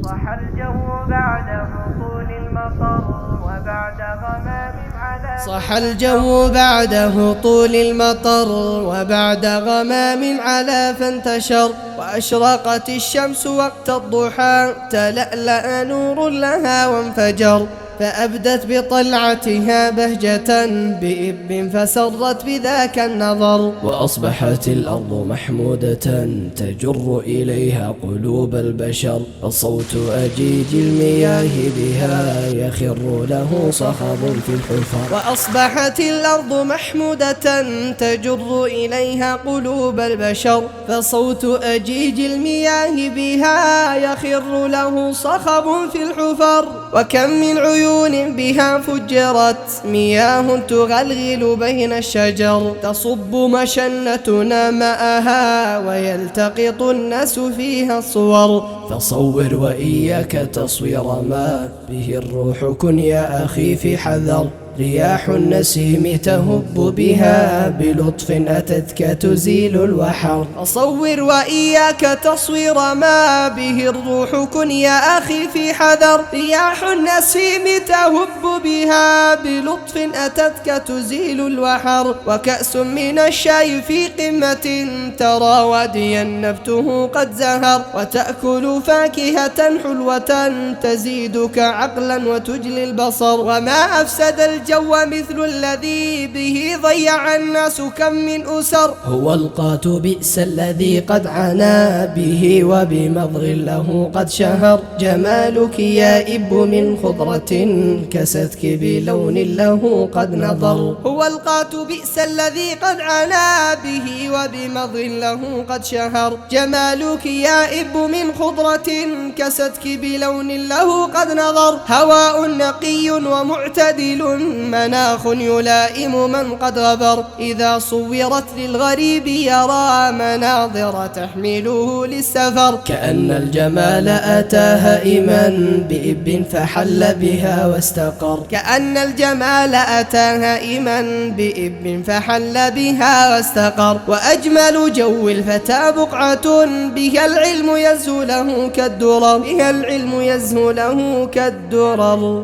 صح الجو بعد هطول المطر وبعد غمام على صح الجو بعد هطول المطر وبعد غمام على فانتشر، وأشرقت الشمس وقت الضحى تلألأ نور لها وانفجر، فأبدت بطلعتها بهجة بإب فسرت بذاك النظر. وأصبحت الأرض محمودة تجر إليها قلوب البشر، فصوت أجيج المياه بها يخر له صخب في الحفر. وأصبحت الأرض محمودة تجر إليها قلوب البشر، فصوت أجيج المياه بها يخر له صخب في الحفر. وكم من عيون بها فجرت مياه تغلغل بين الشجر، تصب مشنتنا ماءها ويلتقط الناس فيها الصور. فصور وإياك تصوير ما به الروح، كن يا أخي في حذر، رياح النسيم تهب بها بلطف أتتك تزيل الوحر. فصور وإياك تصوير ما به الروح، كن يا أخي في حذر، رياح النسيم تهب بها بلطف أتتك تزيل الوحر. وكأس من الشاي في قمة ترى واديا نبته قد زهر، وتأكل فاكهة حلوة تزيدك عقلا وتجلي البصر. وما أفسد الجو مثل الذي به ضيع الناس كم من أسر، هو القات بئس الذي قد عانى به وبمضغ له قد شهر. جمالك يا إب من خضرة كستك بلون له قد نظر. هو القات بئس الذي قد عانى به وبمضغ له قد شهر. جمالك يا إب من خضرة كستك بلون له قد نظر. هواء نقي ومعتدل مناخ يلائم من قد غبر، إذا صورت للغريب يرى مناظر تحمله للسفر. كأن الجمال أتى هائما بإب فحل بها واستقر. كأن الجمال أتى هائما بإب فحل بها واستقر. وأجمل جو الفتى بقعة بها العلم يزهو له كالدرر، بها العلم يزهو له كالدرر.